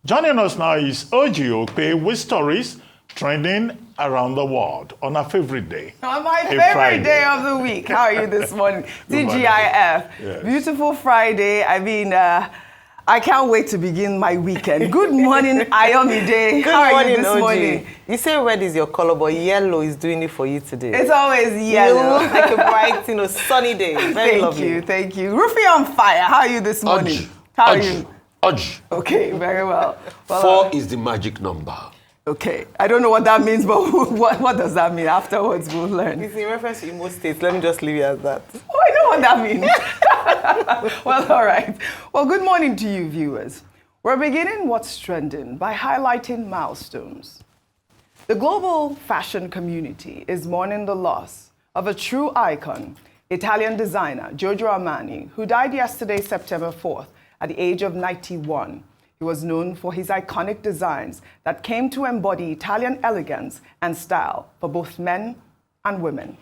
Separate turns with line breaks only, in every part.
Joining us now is OjyOkpe with stories trending around the world on our favorite day.
On my favorite day of the week. How are you this morning? TGIF.
Yes.
Beautiful Friday. I mean, I can't wait to begin my weekend. Good morning, Ayomide. How are you this morning?
You say red is your color, but yellow is doing it for you today.
It's always yellow.
You look like a bright, sunny day. Very lovely.
Thank you. Rufy on fire. How are you this morning? How are you? Okay, very well.
4 is the magic number.
Okay, I don't know what that means, but what does that mean? Afterwards, we'll learn.
It's in reference to Imo State. Let me just leave it as that.
Oh, I know what that means. Well, all right. Well, good morning to you, viewers. We're beginning What's Trending by highlighting milestones. The global fashion community is mourning the loss of a true icon, Italian designer Giorgio Armani, who died yesterday, September 4th, at the age of 91. He was known for his iconic designs that came to embody Italian elegance and style for both men and women.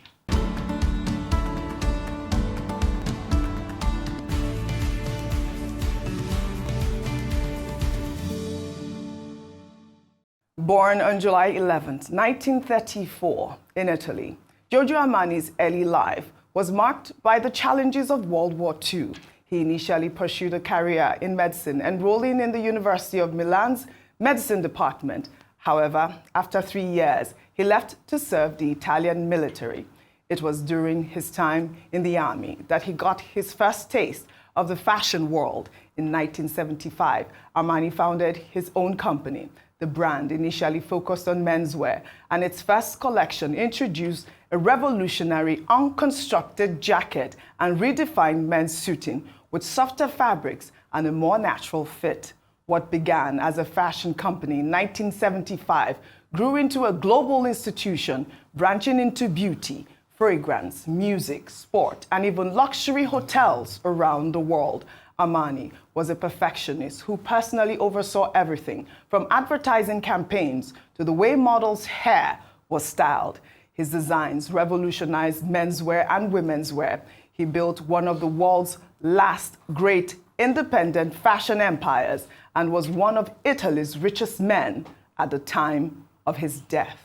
Born on July 11th, 1934, in Italy, Giorgio Armani's early life was marked by the challenges of World War II. He initially pursued a career in medicine, enrolling in the University of Milan's medicine department. However, after 3 years, he left to serve the Italian military. It was during his time in the army that he got his first taste of the fashion world. In 1975, Armani founded his own company. The brand initially focused on menswear, and its first collection introduced a revolutionary unconstructed jacket and redefined men's suiting with softer fabrics and a more natural fit. What began as a fashion company in 1975 grew into a global institution, branching into beauty, fragrance, music, sport, and even luxury hotels around the world. Armani was a perfectionist who personally oversaw everything from advertising campaigns to the way models' hair was styled. His designs revolutionized menswear and women's wear. He built one of the world's last great independent fashion empires and was one of Italy's richest men at the time of his death.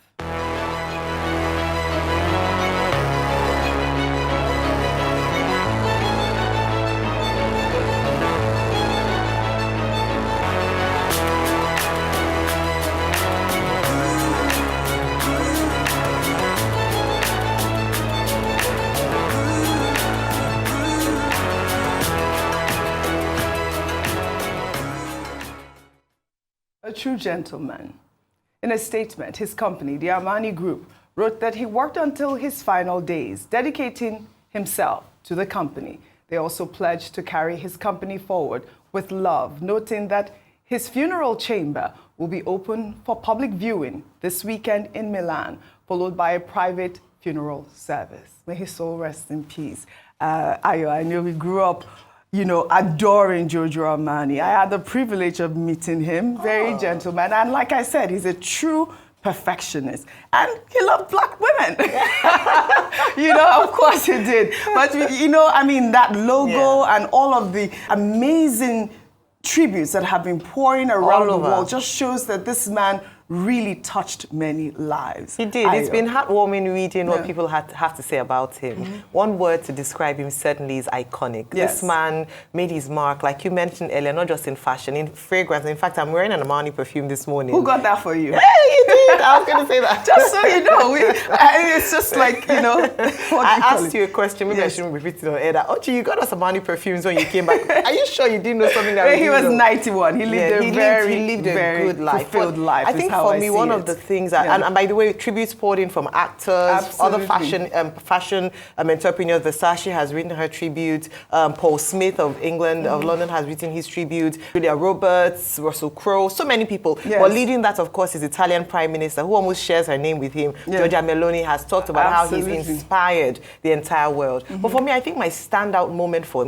A true gentleman. In a statement, his company, the Armani Group, wrote that he worked until his final days, dedicating himself to the company. They also pledged to carry his company forward with love, noting that his funeral chamber will be open for public viewing this weekend in Milan, followed by a private funeral service. May his soul rest in peace. Ayo, I know we grew up adoring Giorgio Armani. I had the privilege of meeting him, very gentleman. And like I said, he's a true perfectionist. And he loved black women. Of course he did. But, that logo and all of the amazing tributes that have been pouring around the world just shows that this man really touched many lives.
He did. It's been heartwarming reading what people have to say about him. Mm-hmm. One word to describe him certainly is iconic. Yes. This man made his mark, like you mentioned earlier, not just in fashion, in fragrance. In fact, I'm wearing an Armani perfume this morning.
Who got that for you?
Hey, you did. I was going to say that.
Just so you know. It's just like,
I asked you a question. Maybe I shouldn't repeat it on air. Ochi, you got us Armani perfumes when you came back. Are you sure you didn't know something that
he was 91. He lived a very
good life.
Fulfilled life.
I think for me, one of the things, and by the way, tributes poured in from actors, other fashion entrepreneurs. Versace has written her tribute. Paul Smith of England, of London, has written his tribute. Julia Roberts, Russell Crowe, so many people. Yes. But leading that, of course, is Italian Prime Minister, who almost shares her name with him. Giorgia Meloni has talked about how he's inspired the entire world. But for me, I think my standout moment for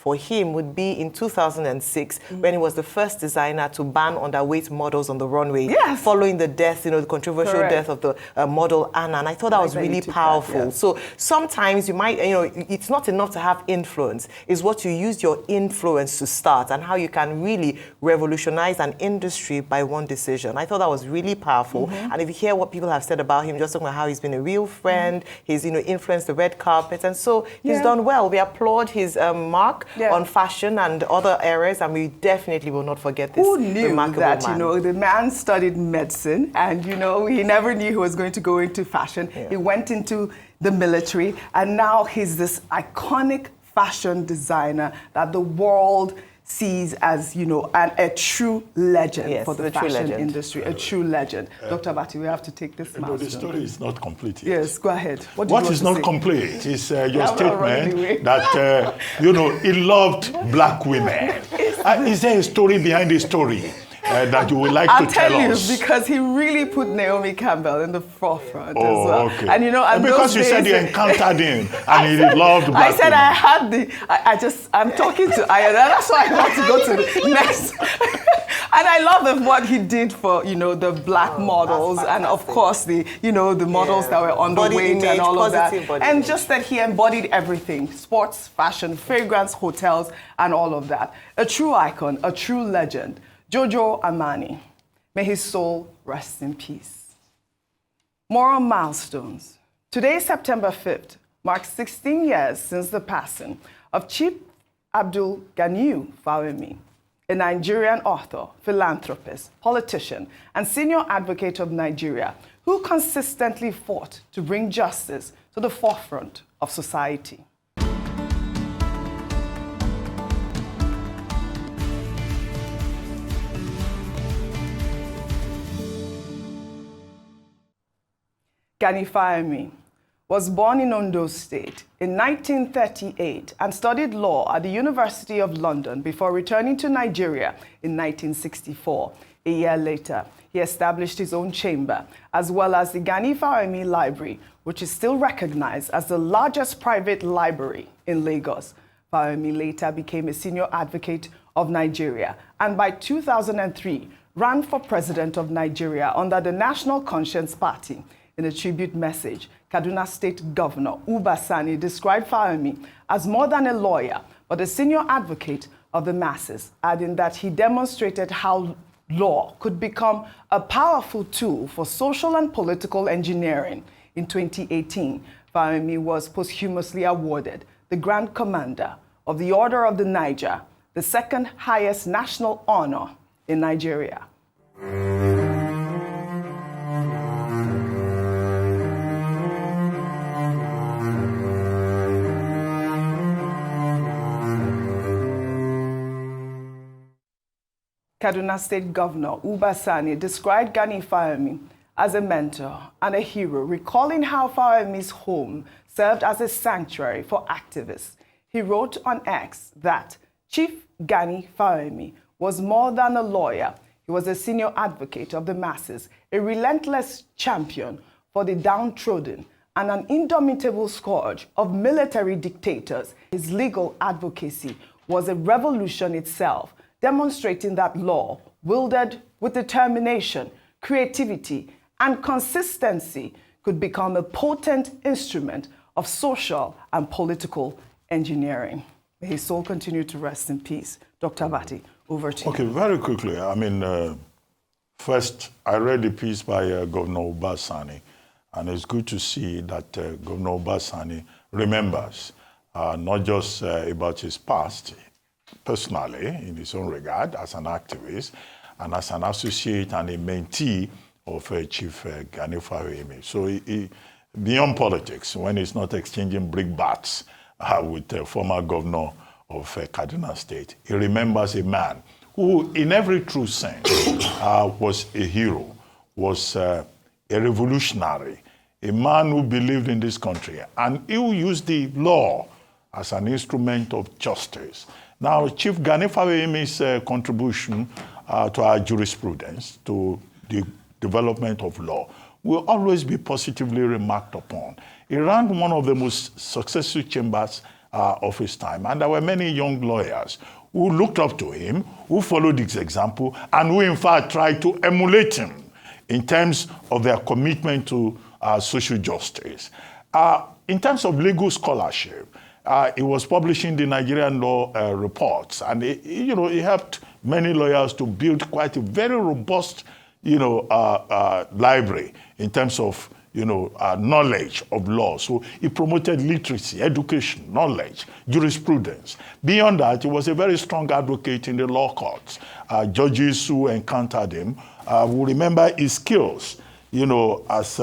for him would be in 2006 when he was the first designer to ban underweight models on the runway, following the death, the controversial death of the model Anna. And I thought that was really powerful. So sometimes you might, it's not enough to have influence. It's what you use your influence to start and how you can really revolutionize an industry by one decision. I thought that was really powerful. And if you hear what people have said about him, just talking about how he's been a real friend, he's influenced the red carpet, and so he's done well. We applaud his mark on fashion and other areas, and we definitely will not forget this remarkable man.
The man studied medicine, and he never knew he was going to go into fashion. He went into the military, and now he's this iconic fashion designer that the world sees as, a true legend for the fashion industry, a true legend. Dr. Bati, we have to take this milestone.
The story is not complete yet.
Yes, go ahead.
What is not complete is your statement that, he loved black women. Is there a story behind the story that you would like to tell us?
I'll tell you, because he really put Naomi Campbell in the forefront as well.
Okay.
And and
because you said you encountered him and he loved black
I said
women.
I had I'm talking to Ayana. That's why I want to go to the next. And I love what he did for, the black models and, of course, the models that were underweight and all of that. And just that he embodied everything: sports, fashion, fragrance, hotels, and all of that. A true icon, a true legend. Giorgio Armani, may his soul rest in peace. Moral milestones. Today, September 5th, marks 16 years since the passing of Chief Abdul-Ganiyu Fawehinmi, a Nigerian author, philanthropist, politician, and senior advocate of Nigeria, who consistently fought to bring justice to the forefront of society. Gani Fawehinmi was born in Ondo State in 1938 and studied law at the University of London before returning to Nigeria in 1964. A year later, he established his own chamber, as well as the Gani Fawehinmi Library, which is still recognized as the largest private library in Lagos. Fawehinmi later became a senior advocate of Nigeria, and by 2003, ran for president of Nigeria under the National Conscience Party. In a tribute message, Kaduna State Governor Sani described Fawehinmi as more than a lawyer, but a senior advocate of the masses, adding that he demonstrated how law could become a powerful tool for social and political engineering. In 2018, Fawehinmi was posthumously awarded the Grand Commander of the Order of the Niger, the second highest national honor in Nigeria. Kaduna State Governor Sani described Gani Fawehinmi as a mentor and a hero, recalling how Fawehinmi's home served as a sanctuary for activists. He wrote on X that Chief Gani Fawehinmi was more than a lawyer. He was a senior advocate of the masses, a relentless champion for the downtrodden, and an indomitable scourge of military dictators. His legal advocacy was a revolution itself, demonstrating that law, wielded with determination, creativity, and consistency, could become a potent instrument of social and political engineering. May his soul continue to rest in peace. Dr. Bati, over to you.
Okay, very quickly. First, I read the piece by Governor Sani, and it's good to see that Governor Sani remembers not just about his past, personally, in his own regard, as an activist, and as an associate and a mentee of Chief Gani Fawehinmi. So beyond politics, when he's not exchanging brickbats with the former governor of Kaduna State, he remembers a man who, in every true sense, was a hero, was a revolutionary, a man who believed in this country, and who used the law as an instrument of justice. Now, Chief Gani Fawehinmi's contribution to our jurisprudence, to the development of law, will always be positively remarked upon. He ran one of the most successful chambers of his time. And there were many young lawyers who looked up to him, who followed his example, and who in fact tried to emulate him in terms of their commitment to social justice. In terms of legal scholarship, he was publishing the Nigerian law reports, and he helped many lawyers to build quite a very robust, library in terms of knowledge of law. So he promoted literacy, education, knowledge, jurisprudence. Beyond that, he was a very strong advocate in the law courts. Judges who encountered him will remember his skills, as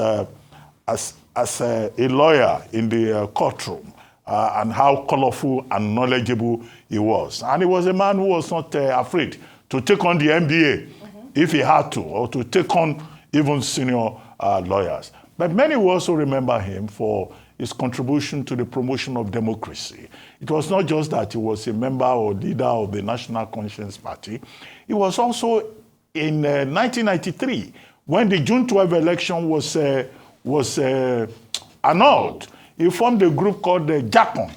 a lawyer in the courtroom, and how colorful and knowledgeable he was. And he was a man who was not afraid to take on the MBA if he had to, or to take on even senior lawyers. But many will also remember him for his contribution to the promotion of democracy. It was not just that he was a member or leader of the National Conscience Party. He was also in 1993, when the June 12 election was annulled. He formed a group called the JACON,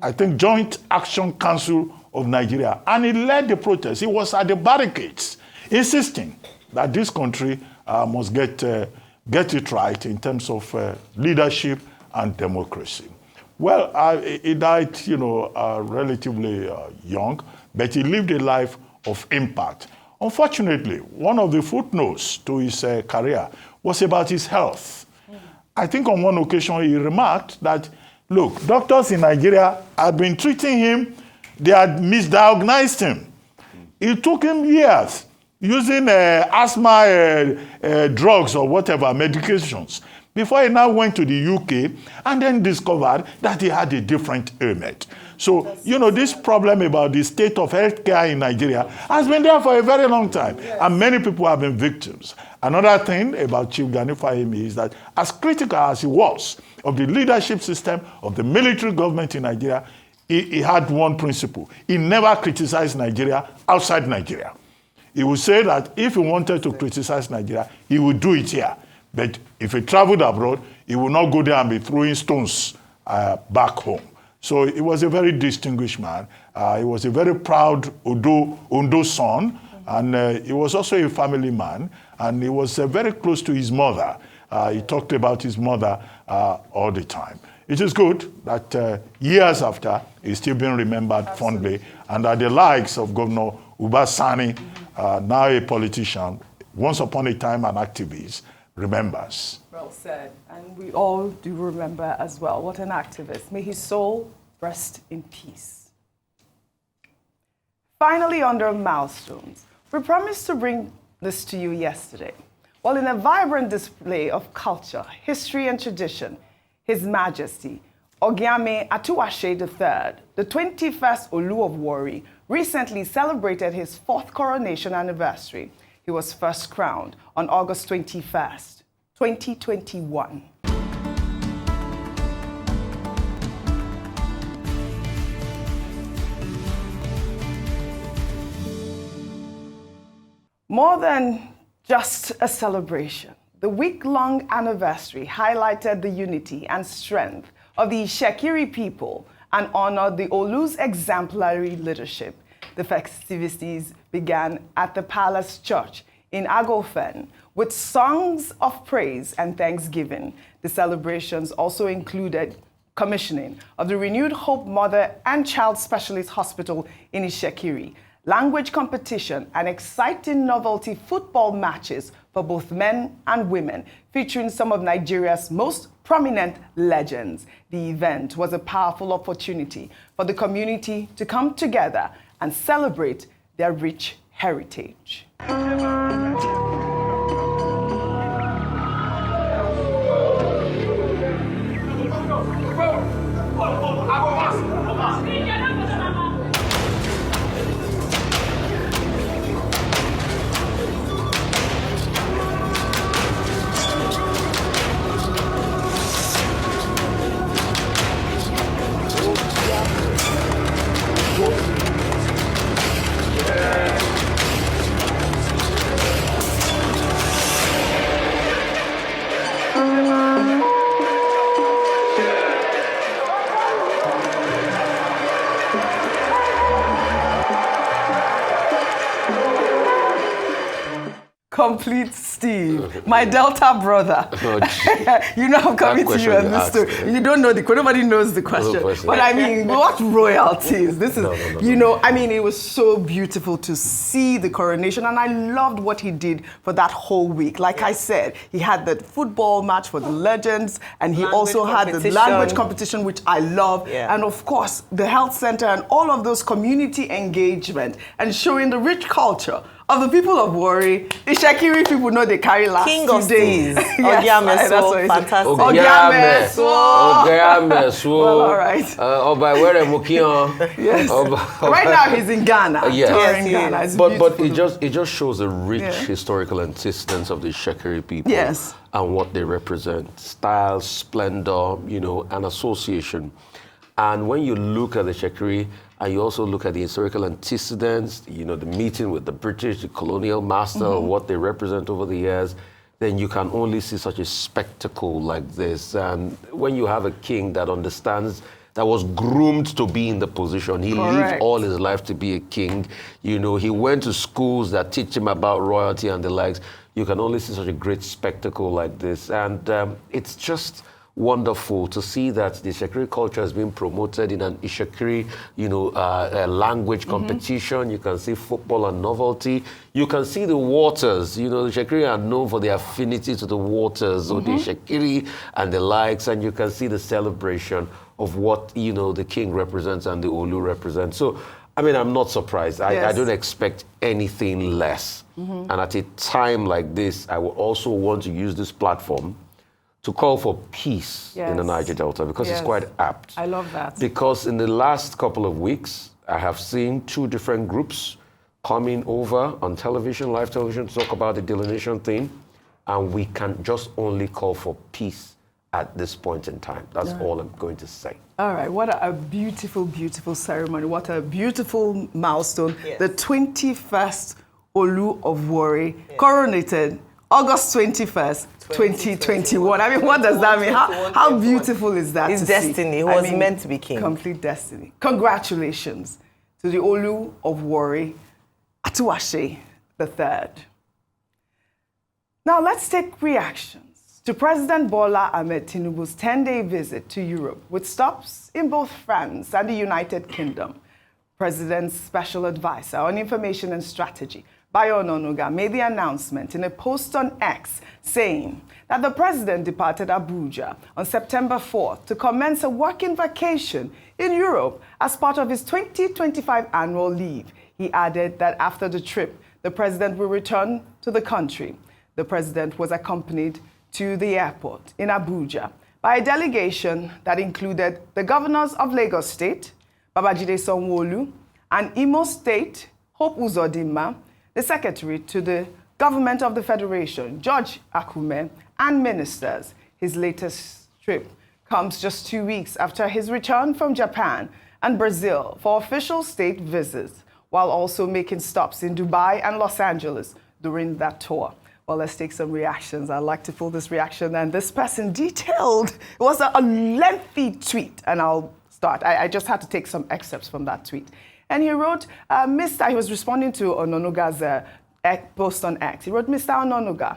I think Joint Action Council of Nigeria, and he led the protest. He was at the barricades, insisting that this country must get it right in terms of leadership and democracy. Well, he died, relatively young, but he lived a life of impact. Unfortunately, one of the footnotes to his career was about his health. I think on one occasion he remarked that, look, doctors in Nigeria had been treating him, they had misdiagnosed him. It took him years using asthma drugs or whatever, medications, before he now went to the UK and then discovered that he had a different ailment. So, this problem about the state of healthcare in Nigeria has been there for a very long time, and many people have been victims. Another thing about Chief Gani Fawehinmi is that as critical as he was of the leadership system of the military government in Nigeria, he had one principle. He never criticized Nigeria outside Nigeria. He would say that if he wanted to criticize Nigeria, he would do it here. But if he traveled abroad, he would not go there and be throwing stones back home. So he was a very distinguished man. He was a very proud Ondo son, and he was also a family man, and he was very close to his mother. He talked about his mother all the time. It is good that years after, he's still being remembered fondly, and that the likes of Governor Sani, now a politician, once upon a time an activist, remembers.
Well said. And we all do remember as well. What an activist. May his soul rest in peace. Finally, under milestones, we promised to bring this to you yesterday. Well, in a vibrant display of culture, history, and tradition, His Majesty Ogíamè Atuwatse III, the 21st Olu of Warri, recently celebrated his 4th coronation anniversary. He was first crowned on August 21st, 2021. More than just a celebration, the week-long anniversary highlighted the unity and strength of the Itsekiri people and honored the Olu's exemplary leadership. The festivities began at the Palace Church in Agofen with songs of praise and thanksgiving. The celebrations also included commissioning of the renewed Hope Mother and Child Specialist Hospital in Itsekiri, language competition, and exciting novelty football matches for both men and women, featuring some of Nigeria's most prominent legends. The event was a powerful opportunity for the community to come together and celebrate their rich heritage. Complete Steve, my Delta brother. You know I'm coming to you on this story. You don't know nobody knows the question. But I mean, what royalties? This is, you know, I mean, it was so beautiful to see the coronation, and I loved what he did for that whole week. Like I said, he had the football match for the legends, and he also had the language competition, which I love, and of course, the health center and all of those community engagement and showing the rich culture of the people of Warri. Itsekiri people know they carry last
King of
days.
Ogíamè, so fantastic.
Ogíamè, so. Well, all right. Yes. Right now he's in Ghana.
Yes.
In Ghana. It's
but it just shows the rich historical antecedents of the Itsekiri people.
Yes.
And what they represent. Style, splendor, you know, and association. And when you look at the Itsekiri, and you also look at the historical antecedents, you know, the meeting with the British, the colonial master, what they represent over the years, then you can only see such a spectacle like this. And when you have a king that understands, that was groomed to be in the position, he lived all his life to be a king, you know, he went to schools that teach him about royalty and the likes, you can only see such a great spectacle like this. And it's just wonderful to see that the Itsekiri culture has been promoted in an Itsekiri, you know, language competition. You can see football and novelty. You can see the waters. You know, the Itsekiri are known for their affinity to the waters, or the Itsekiri and the likes, and you can see the celebration of what, you know, the king represents and the Olu represents. So, I mean, I'm not surprised. I don't expect anything less. And at a time like this, I would also want to use this platform to call for peace in the Niger Delta, because it's quite apt.
I love that.
Because in the last couple of weeks, I have seen two different groups coming over on television, live television, to talk about the delineation thing, and we can just only call for peace at this point in time. That's all I'm going to say.
All right, what a beautiful, beautiful ceremony. What a beautiful milestone. The 21st Olu of Warri, coronated August 21st, 2021. I mean, what does that mean? How beautiful is that?
It's destiny. He was meant to be king.
Complete destiny. Congratulations to the Olu of Warri, Atuwatse III. Now let's take reactions to President Bola Ahmed Tinubu's 10-day visit to Europe, with stops in both France and the United Kingdom. President's special advisor on information and strategy, Bayo Ononuga, made the announcement in a post on X saying that the president departed Abuja on September 4th to commence a working vacation in Europe as part of his 2025 annual leave. He added that after the trip, the president will return to the country. The president was accompanied to the airport in Abuja by a delegation that included the governors of Lagos State, Babajide Sanwo-Olu, and Imo State, Hope Uzodinma, the secretary to the government of the Federation, Giorgio Armani, and ministers. His latest trip comes just 2 weeks after his return from Japan and Brazil for official state visits, while also making stops in Dubai and Los Angeles during that tour. Well, let's take some reactions. I'd like to pull this reaction, and this person detailed. It was a lengthy tweet, and I'll start. I just had to take some excerpts from that tweet. And he wrote, he was responding to Ononuga's post on X. He wrote, Mr. Ononuga,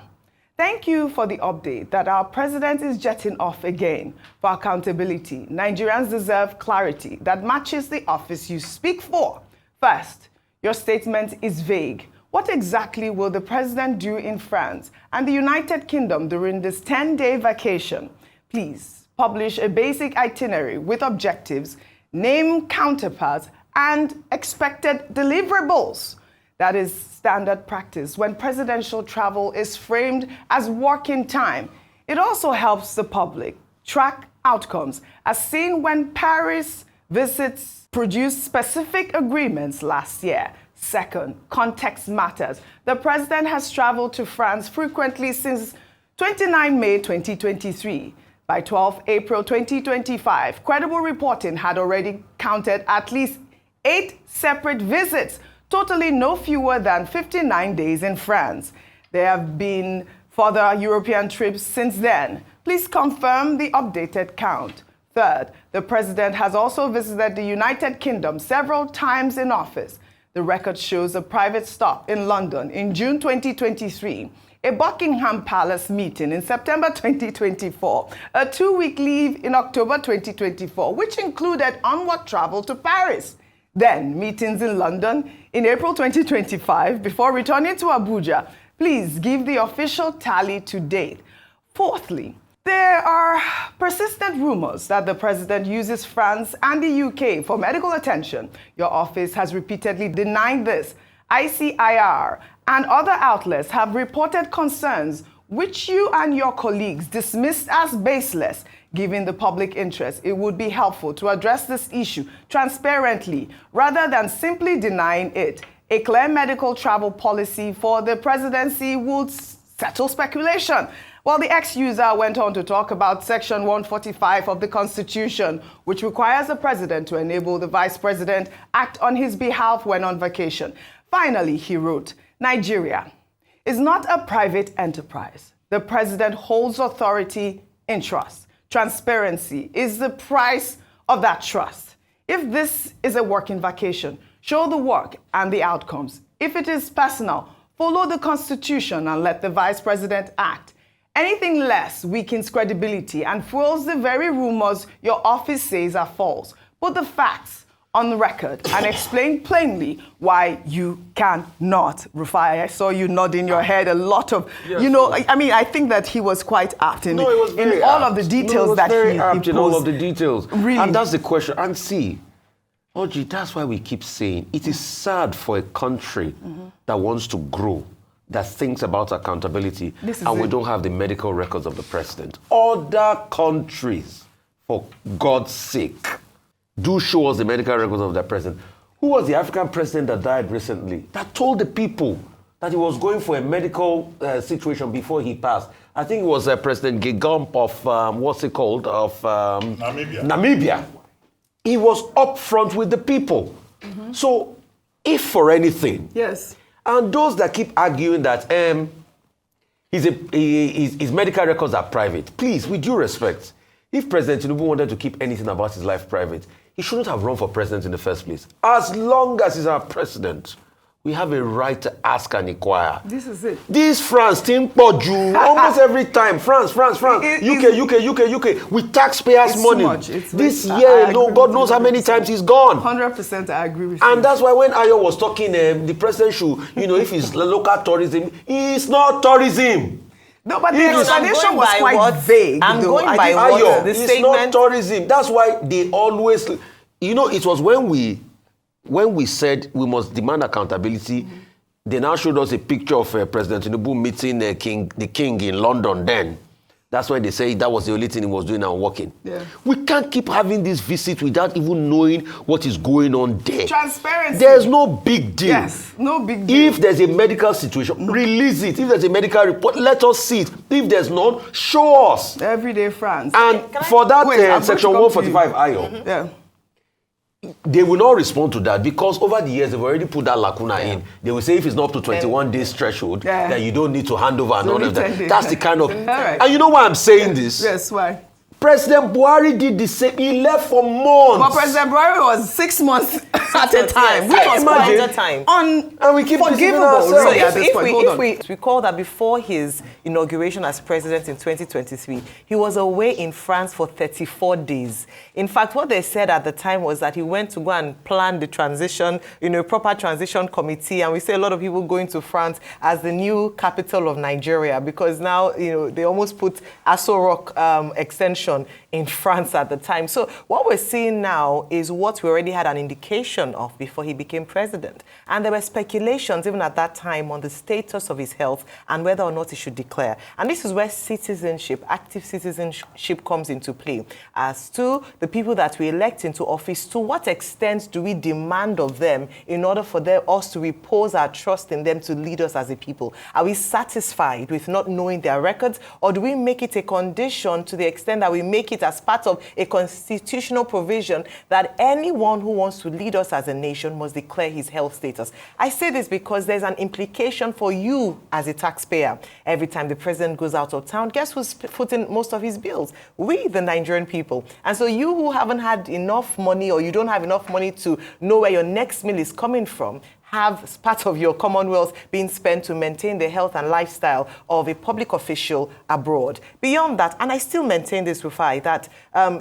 thank you for the update that our president is jetting off again for accountability. Nigerians deserve clarity that matches the office you speak for. First, your statement is vague. What exactly will the president do in France and the United Kingdom during this 10-day vacation? Please publish a basic itinerary with objectives, name counterparts, and expected deliverables. That is standard practice when presidential travel is framed as working time. It also helps the public track outcomes, as seen when Paris visits produced specific agreements last year. Second, context matters. The president has traveled to France frequently since 29 May 2023. By 12 April 2025, credible reporting had already counted at least 8 separate visits, totaling no fewer than 59 days in France. There have been further European trips since then. Please confirm the updated count. Third, the president has also visited the United Kingdom several times in office. The record shows a private stop in London in June 2023, a Buckingham Palace meeting in September 2024, a 2-week leave in October 2024, which included onward travel to Paris. Then meetings in London in April 2025 before returning to Abuja. Please give the official tally to date. Fourthly, there are persistent rumors that the president uses France and the UK for medical attention. Your office has repeatedly denied this. ICIR and other outlets have reported concerns which you and your colleagues dismissed as baseless. Given the public interest, it would be helpful to address this issue transparently rather than simply denying it. A clear medical travel policy for the presidency would settle speculation. Well, the ex-user went on to talk about Section 145 of the Constitution, which requires the president to enable the vice president act on his behalf when on vacation. Finally, he wrote, Nigeria is not a private enterprise. The president holds authority in trust. Transparency is the price of that trust. If this is a working vacation, show the work and the outcomes. If it is personal, follow the Constitution and let the vice president act. Anything less weakens credibility and fuels the very rumors your office says are false. Put the facts on the record and explain plainly why you cannot. Rufai, I saw you nodding your head a lot of,
yes,
I mean, I think that he was quite apt in,
it was very
in all
apt.
of the details
it was
that
very
he
apt in all of the
posed.
details.
Really?
And that's the question. And see, Oji, that's why we keep saying it is sad for a country that wants to grow, that thinks about accountability, and we don't have the medical records of the president. Other countries, for God's sake, do show us the medical records of their president. Who was the African president that died recently that told the people that he was going for a medical situation before he passed? I think it was President Gigomp of, Namibia. He was upfront with the people. So, if for anything,
Yes.
and those that keep arguing that his medical records are private, please, with due respect, if President Tinubu wanted to keep anything about his life private, he shouldn't have run for president in the first place. As long as he's our president, we have a right to ask and inquire.
This is it.
This France, Timpoju, almost every time. France, UK, with taxpayers'
It's
money.
too much.
This year alone, God knows how many times he's gone.
100% I agree with you.
And that's why when Ayo was talking, the president should, if it's local tourism, it's not tourism.
No, but the explanation was quite vague.
I'm
though.
going by what
Ayo,
the
it's
statement.
not tourism. That's why they always, it was when we said we must demand accountability, they now showed us a picture of President Tinubu meeting the king in London then. That's why they say that was the only thing he was doing and working.
Yeah.
We can't keep having this visit without even knowing what is going on there.
Transparency.
There's no big deal.
Yes, no big deal.
If there's a medical situation, release it. If there's a medical report, let us see it. If there's none, show us.
Everyday France.
And for that
I'm
Section
going to come to
145, Ayo,
Yeah.
they will not respond to that because over the years they've already put that lacuna in. They will say if it's not up to 21 days threshold, then you don't need to hand over and all of that. That's the kind of.
Right.
And you know why I'm saying this?
Yes, why?
President Buhari did the same. He left for months.
But President Buhari was 6 months at a time, which was
Imagine.
Quite a time.
And we keep
unforgivable.
ourselves.
Really, at this point. Hold on.
If we recall that before his inauguration as president in 2023, he was away in France for 34 days. In fact, what they said at the time was that he went to go and plan the transition, proper transition committee. And we see a lot of people going to France as the new capital of Nigeria because now, they almost put Aso Rock extension in France at the time. So what we're seeing now is what we already had an indication of before he became president. And there were speculations even at that time on the status of his health and whether or not he should declare. And this is where citizenship, active citizenship comes into play. As to the people that we elect into office, to what extent do we demand of them in order for us to repose our trust in them to lead us as a people? Are we satisfied with not knowing their records, or do we make it a condition to the extent that we make it as part of a constitutional provision that anyone who wants to lead us as a nation must declare his health status? I say this because there's an implication for you as a taxpayer. Every time the president goes out of town, guess who's footing most of his bills? We, the Nigerian people. And so you who haven't had enough money or you don't have enough money to know where your next meal is coming from, have part of your Commonwealth being spent to maintain the health and lifestyle of a public official abroad. Beyond that, and I still maintain this with I, that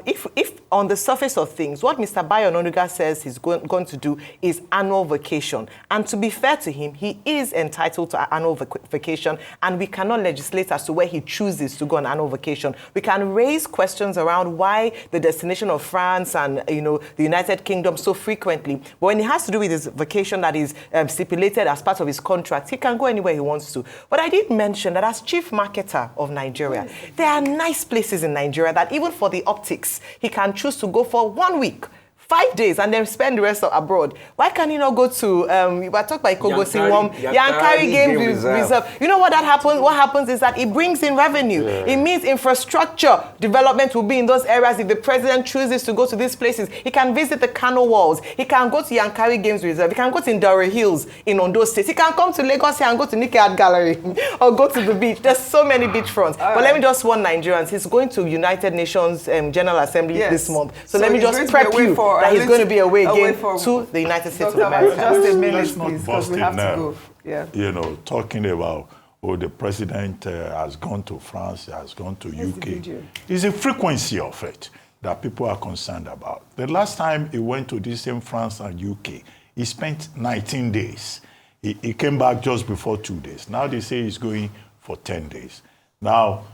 if on the surface of things, what Mr. Bayo Onanuga says he's going to do is annual vacation. And to be fair to him, he is entitled to annual vacation, and we cannot legislate as to where he chooses to go on annual vacation. We can raise questions around why the destination of France and the United Kingdom so frequently. But when it has to do with his vacation that is stipulated as part of his contract, he can go anywhere he wants to. But I did mention that as chief marketer of Nigeria, there are nice places in Nigeria that even for the optics, he can choose to go for 1 week, 5 days, and then spend the rest of abroad. Why can't he not go to, we were talking about Yankari Game Reserve. You know what that happens? What happens is that it brings in revenue. Yeah. It means infrastructure development will be in those areas. If the president chooses to go to these places, he can visit the Kano walls. He can go to Yankari Games Reserve. He can go to Indore Hills in Ondo State. He can come to Lagos here and go to Nike Art Gallery or go to the beach. There's so many beachfronts. But let me just warn Nigerians, he's going to United Nations General Assembly this month. So let me just prep you that he's going to be away again to the United States of America.
Just a minute,
Let's not
please,
bust
we
it
have
now.
to go. Yeah.
Talking about, the president has gone to France, has gone to UK. It's a frequency of it that people are concerned about. The last time he went to the same France and UK, he spent 19 days. He came back just before 2 days. Now they say he's going for 10 days. Now,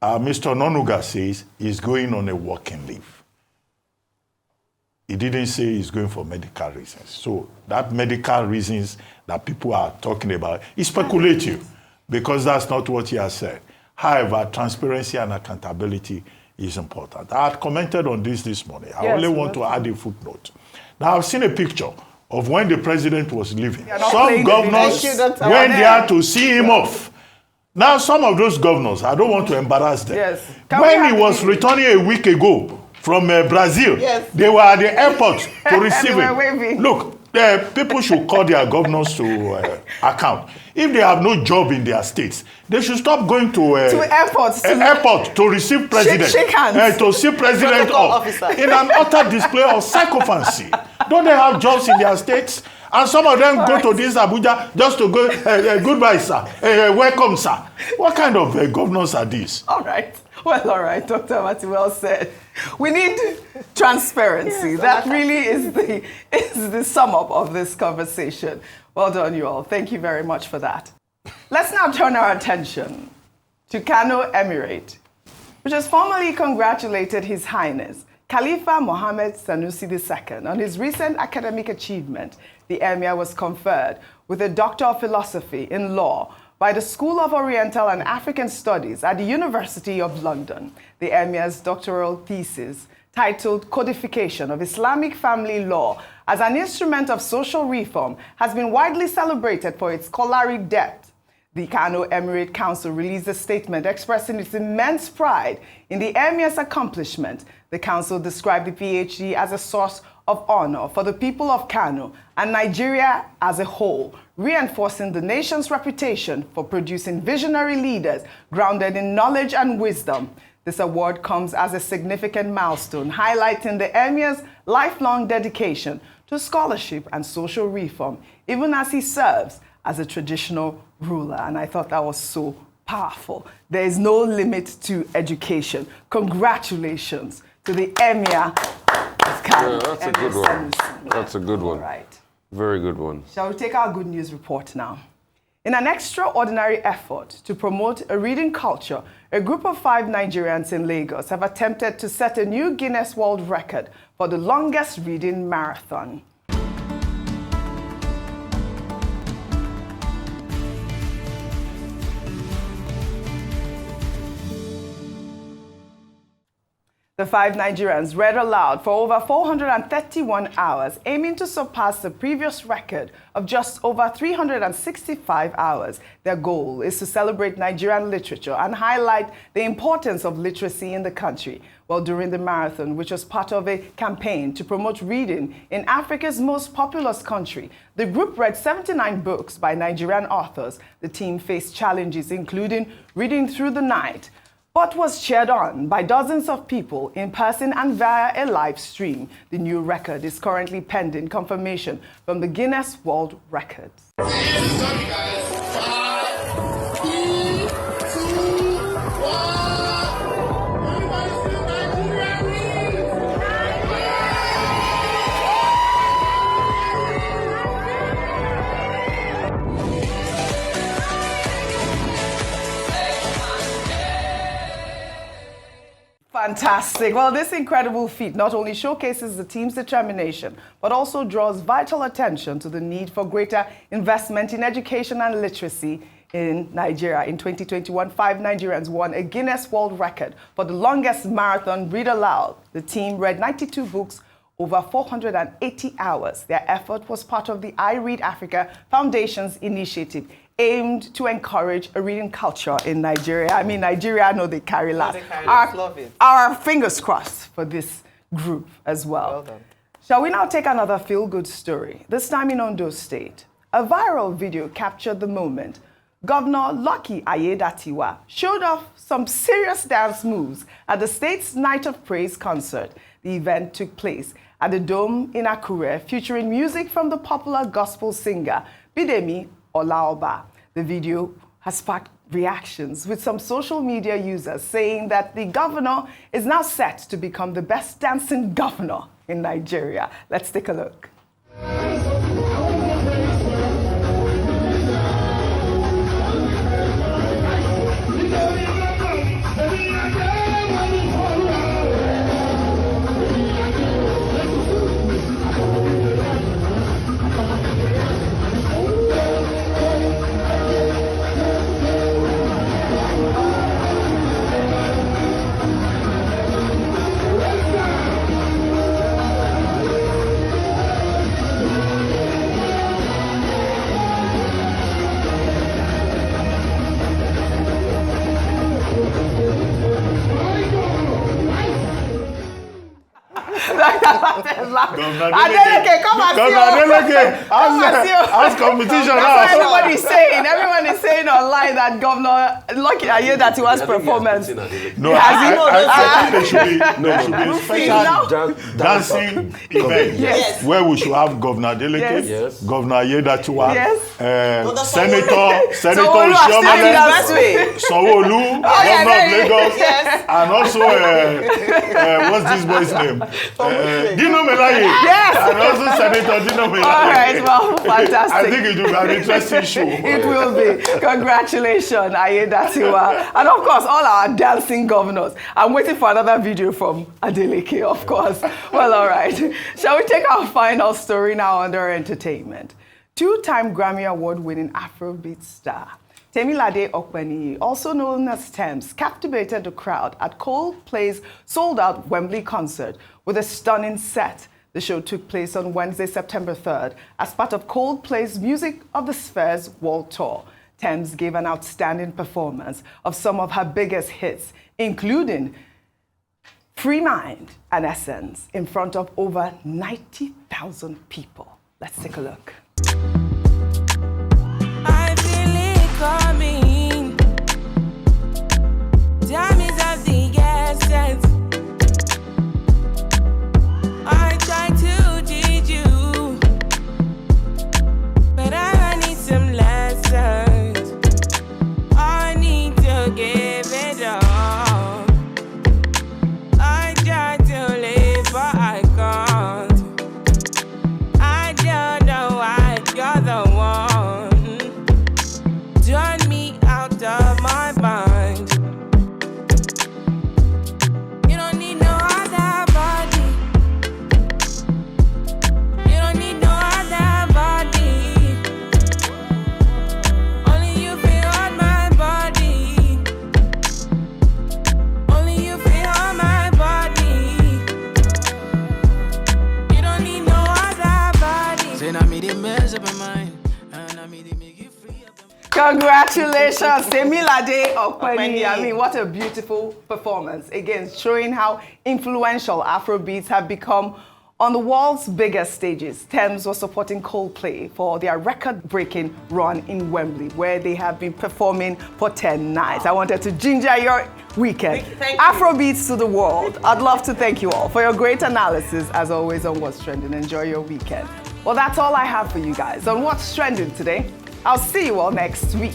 Mr. Onanuga says he's going on a working leave. He didn't say he's going for medical reasons. So that medical reasons that people are talking about is speculative because that's not what he has said. However, transparency and accountability is important. I had commented on this morning. I only want to add a footnote. Now, I've seen a picture of when the president was leaving. Some governors went there to see him off. Now, some of those governors, I don't want to embarrass them. When he was returning a week ago, from Brazil, they were at the airport to receive him. Look, people should call their governors to account. If they have no job in their states, they should stop going to airports airport to receive president,
shake hands.
To see president off in an utter display of sycophancy. Don't they have jobs in their states? And some of them go to this Abuja just to go, goodbye, sir, welcome, sir. What kind of governors are these?
All right. Well, all right, Dr. Amati, well said. We need transparency. That really is the sum up of this conversation. Well done, you all. Thank you very much for that. Let's now turn our attention to Kano Emirate, which has formally congratulated His Highness Khalifa Muhammadu Sanusi II on his recent academic achievement. The Emir was conferred with a Doctor of Philosophy in Law by the School of Oriental and African Studies at the University of London. The Emir's doctoral thesis, titled Codification of Islamic Family Law as an Instrument of Social Reform, has been widely celebrated for its scholarly depth. The Kano Emirate Council released a statement expressing its immense pride in the Emir's accomplishment. The council described the PhD as a source of honor for the people of Kano and Nigeria as a whole, reinforcing the nation's reputation for producing visionary leaders grounded in knowledge and wisdom. This award comes as a significant milestone, highlighting the Emir's lifelong dedication to scholarship and social reform, even as he serves as a traditional ruler. And I thought that was so powerful. There is no limit to education. Congratulations to the Emir.
That's a good one. That's a good one.
All right.
Very good one.
Shall we take our good news report now? In an extraordinary effort to promote a reading culture, a group of 5 Nigerians in Lagos have attempted to set a new Guinness World Record for the longest reading marathon. The 5 Nigerians read aloud for over 431 hours, aiming to surpass the previous record of just over 365 hours. Their goal is to celebrate Nigerian literature and highlight the importance of literacy in the country. Well, during the marathon, which was part of a campaign to promote reading in Africa's most populous country, the group read 79 books by Nigerian authors. The team faced challenges, including reading through the night. but was cheered on by dozens of people in person and via a live stream. The new record is currently pending confirmation from the Guinness World Records. Fantastic. Well, this incredible feat not only showcases the team's determination, but also draws vital attention to the need for greater investment in education and literacy in Nigeria. In 2021, 5 Nigerians won a Guinness World Record for the longest marathon read aloud. The team read 92 books over 480 hours. Their effort was part of the I Read Africa Foundation's initiative aimed to encourage a reading culture in Nigeria. I mean, Nigeria, I know they carry last.
Love it.
Our fingers crossed for this group as well.
Well done.
Shall we now take another feel-good story, this time in Ondo State? A viral video captured the moment Governor Lucky Ayedatiwa showed off some serious dance moves at the state's Night of Praise concert. The event took place at the Dome in Akure, featuring music from the popular gospel singer Bidemi Olaoba. The video has sparked reactions, with some social media users saying that the governor is now set to become the best dancing governor in Nigeria. Let's take a look. Adeleke, come and see you.
Ask competition now.
That's what everybody's saying. Everyone is saying online that Governor Lucky Ayedatiwa's performance.
No, I think there should be a special dancing event where we should have Governor Adeleke, Governor Ayedatiwa, Senator Ogíamè, Sanwo-Olu, Governor of Lagos, and also what's this boy's name? Dino Melaye.
Yes.
And also Senator Dino Melaye.
All right, well, fantastic.
I think it will be an interesting show.
It will be. Congratulations, Ayedatiwa. And of course, all our dancing governors. I'm waiting for another video from Adeleke, of course. Well, all right. Shall we take our final story now under entertainment? Two-time Grammy Award-winning Afrobeat star Temilade Okpeniyi, also known as Tems, captivated the crowd at Coldplay's sold-out Wembley concert with a stunning set. The show took place on Wednesday, September 3rd, as part of Coldplay's Music of the Spheres World Tour. Tems gave an outstanding performance of some of her biggest hits, including Free Mind and Essence, in front of over 90,000 people. Let's take a look.
I feel it coming. Time is of the essence. I try to teach you, but I need some lessons. I need to give it up. I try to live, but I can't. I don't know why you're the one. Turn me out of my mind. You don't need no other body. You don't need no other body. Only you feel on my body. Only you feel on my body. You don't need no other body. Say I made it mess up my mind, and I made it make you free up.
Congratulations, Temilade Okpeniyi. I mean, what a beautiful performance. Again, showing how influential Afrobeats have become On the world's biggest stages, Tems was supporting Coldplay for their record-breaking run in Wembley, where they have been performing for 10 nights. I wanted to ginger your weekend.
Thank you.
Afrobeats to the world. I'd love to thank you all for your great analysis, as always, on What's Trending. Enjoy your weekend. Well, that's all I have for you guys on What's Trending today. I'll see you all next week.